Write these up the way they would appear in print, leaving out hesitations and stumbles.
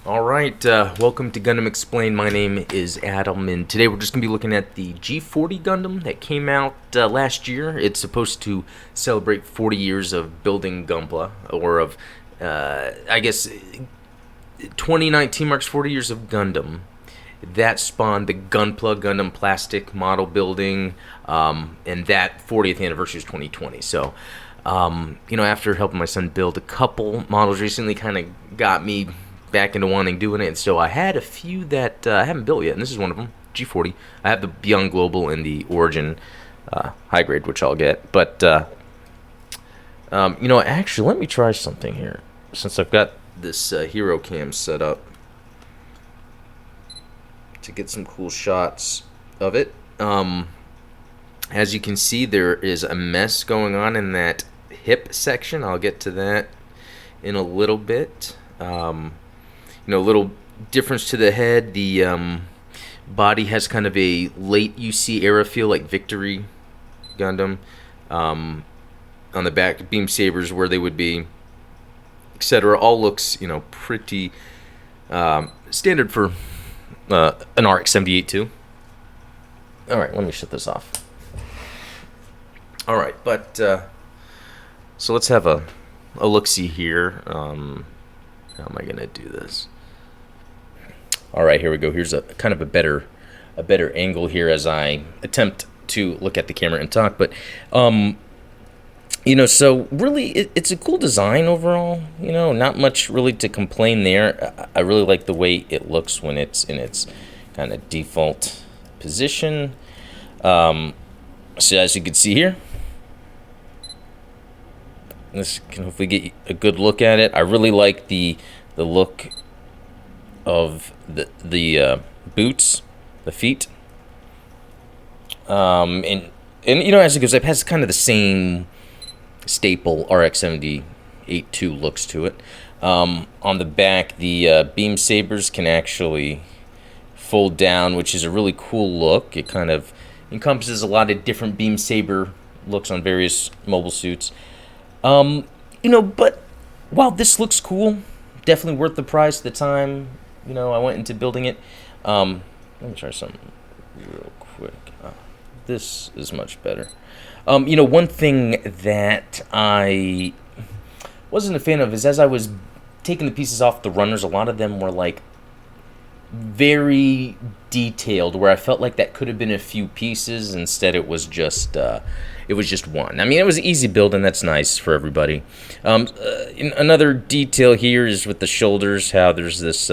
Alright, welcome to Gundam Explained. My name is Adam, and today we're just going to be looking at the G40 Gundam that came out last year. It's supposed to celebrate 40 years of building Gunpla, or of, I guess, 2019 marks 40 years of Gundam. That spawned the Gunpla Gundam plastic model building, and that 40th anniversary is 2020. So, after helping my son build a couple models recently, kind of got me back into wanting doing it. And so I had a few that I haven't built yet, and this is one of them, G40. I have the Beyond Global and the Origin high grade, which I'll get. But actually, let me try something here since I've got this hero cam set up to get some cool shots of it. As you can see, there is a mess going on in that hip section. I'll get to that in a little bit. Little difference to the head. The body has kind of a late UC era feel, like Victory Gundam. On the back, beam sabers where they would be, etc. All looks, pretty standard for an RX-78 too. All right, let me shut this off. All right, but so let's have a look-see here. How am I gonna do this? All right, here we go. Here's a kind of a better angle here as I attempt to look at the camera and talk. But so really, it's a cool design overall. Not much really to complain there. I really like the way it looks when it's in its kind of default position. So as you can see here, this can hopefully get you a good look at it. I really like the look of the boots, the feet, and as it goes, it has kind of the same staple RX-78-2 looks to it. On the back, the beam sabers can actually fold down, which is a really cool look. It kind of encompasses a lot of different beam saber looks on various mobile suits. But while this looks cool, definitely worth the price at the time, I went into building it. Let me try something real quick. This is much better. One thing that I wasn't a fan of is as I was taking the pieces off the runners, a lot of them were like very detailed, where I felt like that could have been a few pieces. Instead, it was just one. I mean, it was an easy build, and that's nice for everybody. Another detail here is with the shoulders, how there's this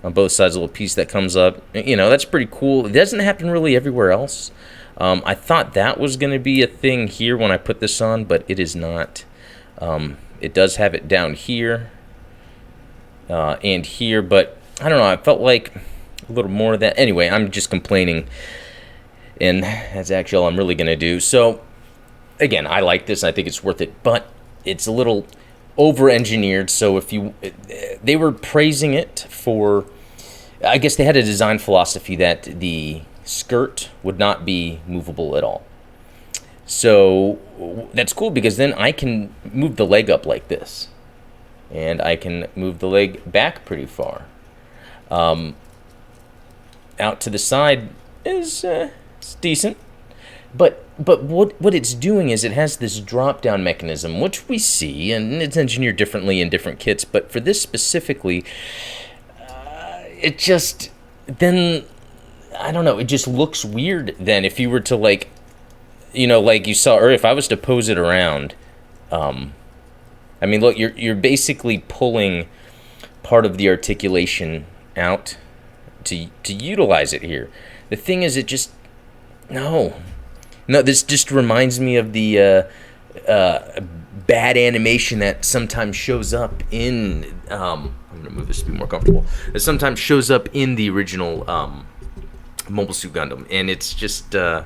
on both sides a little piece that comes up. That's pretty cool. It doesn't happen really everywhere else. I thought that was going to be a thing here when I put this on, but it is not. It does have it down here and here, but I don't know. I felt like a little more of that. Anyway, I'm just complaining, and that's actually all I'm really going to do. So, again, I like this, and I think it's worth it, but it's a little over-engineered. So they were praising it for, I guess they had a design philosophy that the skirt would not be movable at all. So that's cool, because then I can move the leg up like this, and I can move the leg back pretty far. Out to the side is it's decent, but what it's doing is it has this drop down mechanism, which we see, and it's engineered differently in different kits. But for this specifically, it just then I don't know. It just looks weird. Then if you were to like you saw, or if I was to pose it around, I mean, look, you're basically pulling part of the articulation out to utilize it here. The thing is, it just this just reminds me of the bad animation that sometimes shows up in I'm gonna move this to be more comfortable. It sometimes shows up in the original Mobile Suit Gundam, and it's just I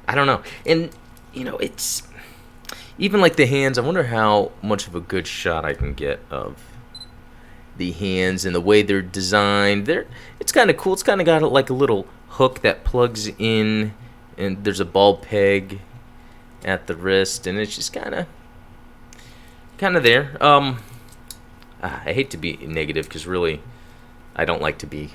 don't know. And it's even like the hands. I wonder how much of a good shot I can get of the hands and the way they're designed. It's kind of cool. It's kind of got like a little hook that plugs in, and there's a ball peg at the wrist, and it's just kind of there. I hate to be negative because really I don't like to be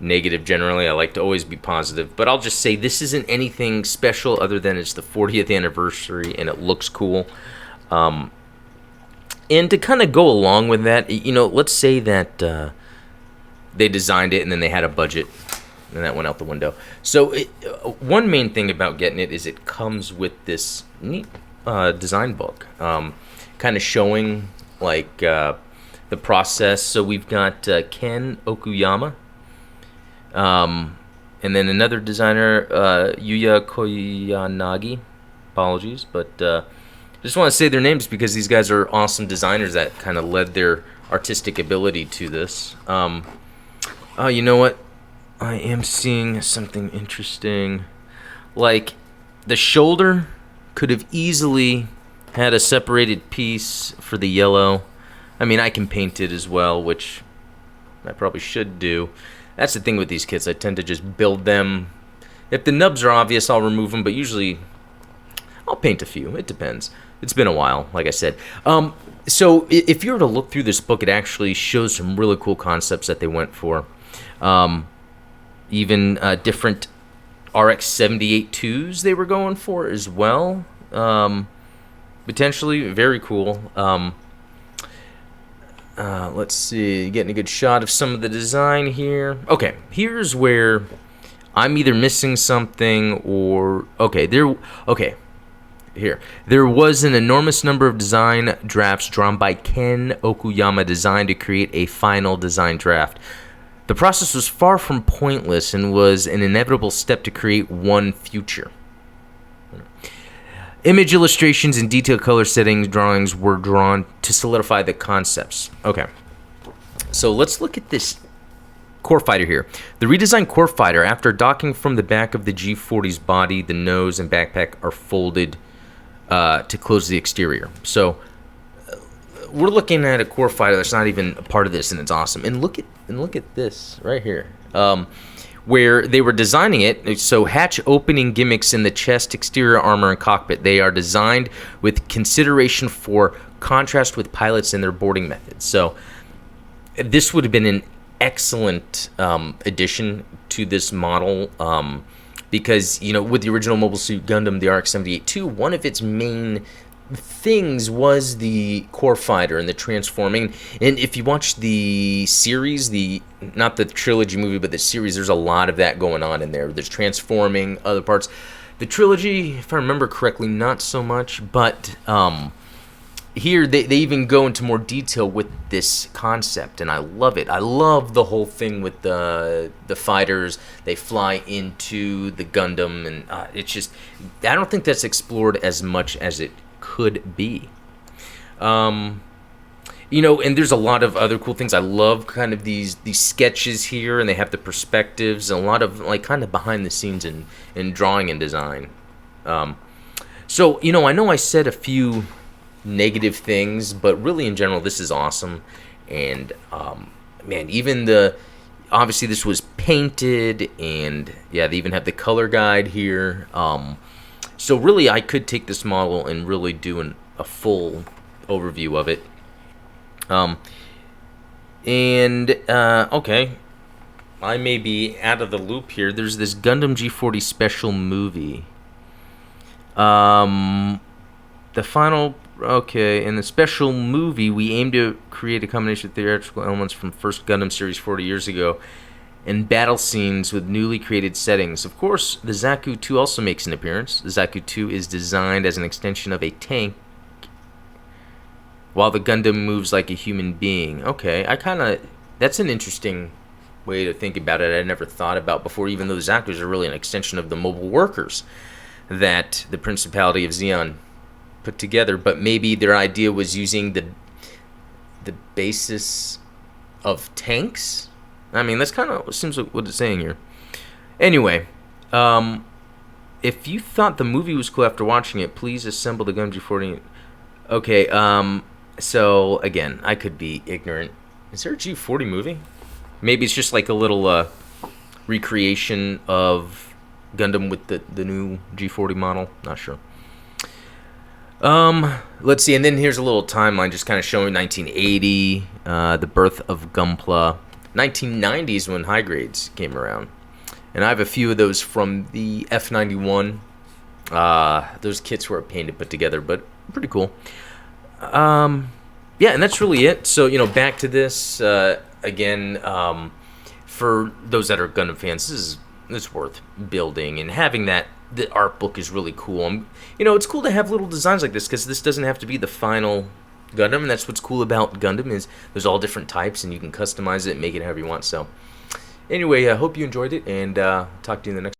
negative generally. I like to always be positive. But I'll just say this isn't anything special other than it's the 40th anniversary and it looks cool. And to kind of go along with that, let's say that they designed it and then they had a budget and that went out the window. So one main thing about getting it is it comes with this neat design book, kind of showing like the process. So we've got Ken Okuyama, and then another designer, Yuya Koyanagi. Apologies, but just want to say their names because these guys are awesome designers that kind of led their artistic ability to this. Oh, you know what? I am seeing something interesting. Like, the shoulder could have easily had a separated piece for the yellow. I mean, I can paint it as well, which I probably should do. That's the thing with these kits. I tend to just build them. If the nubs are obvious, I'll remove them, but usually I'll paint a few. It depends. It's been a while, like I said. So if you were to look through this book, it actually shows some really cool concepts that they went for. Even different RX-78-2s they were going for as well. Potentially very cool. Let's see, getting a good shot of some of the design here. Okay, here's where I'm either missing something or here. There was an enormous number of design drafts drawn by Ken Okuyama designed to create a final design draft. The process was far from pointless and was an inevitable step to create one future. Image illustrations and detailed color settings drawings were drawn to solidify the concepts. Okay, so let's look at this core fighter here. The redesigned core fighter, after docking from the back of the G40's body, the nose and backpack are folded to close the exterior. So we're looking at a core fighter that's not even a part of this, and it's awesome. And look at this right here, where they were designing it. So hatch opening gimmicks in the chest, exterior armor, and cockpit. They are designed with consideration for contrast with pilots and their boarding methods. So this would have been an excellent addition to this model. Because, with the original Mobile Suit Gundam, the RX-78-2, one of its main things was the core fighter and the transforming. And if you watch the series, not the trilogy movie, but the series, there's a lot of that going on in there. There's transforming, other parts. The trilogy, if I remember correctly, not so much, but here they even go into more detail with this concept, and I love it. I love the whole thing with the fighters. They fly into the Gundam, and it's just, I don't think that's explored as much as it could be. And there's a lot of other cool things. I love kind of these sketches here, and they have the perspectives and a lot of like kind of behind the scenes in drawing and design. So I know I said a few negative things, but really in general this is awesome. And man, even obviously this was painted, and yeah, they even have the color guide here. So really I could take this model and really do a full overview of it. Okay, I may be out of the loop here. There's this Gundam G40 special movie. The final, in the special movie, we aim to create a combination of theatrical elements from first Gundam series 40 years ago and battle scenes with newly created settings. Of course, the Zaku 2 also makes an appearance. The Zaku 2 is designed as an extension of a tank, while the Gundam moves like a human being. Okay, that's an interesting way to think about it. I never thought about before, even though the Zakus are really an extension of the mobile workers that the Principality of Zeon put together, but maybe their idea was using the basis of tanks. I mean, that's kind of seems like what it's saying here. Anyway, if you thought the movie was cool after watching it, please assemble the Gundam G40. Okay, so again, I could be ignorant. Is there a G40 movie? Maybe it's just like a little recreation of Gundam with the new G40 model. Not sure. Let's see, and then here's a little timeline just kind of showing 1980, the birth of Gunpla. 1990s when high grades came around. And I have a few of those from the F91. Those kits were a pain to put together, but pretty cool. Yeah, and that's really it. So, back to this, again, for those that are Gundam fans, this is worth building, and having that. The art book is really cool. It's cool to have little designs like this because this doesn't have to be the final Gundam, and that's what's cool about Gundam is there's all different types, and you can customize it and make it however you want. So, anyway, I hope you enjoyed it, and talk to you in the next.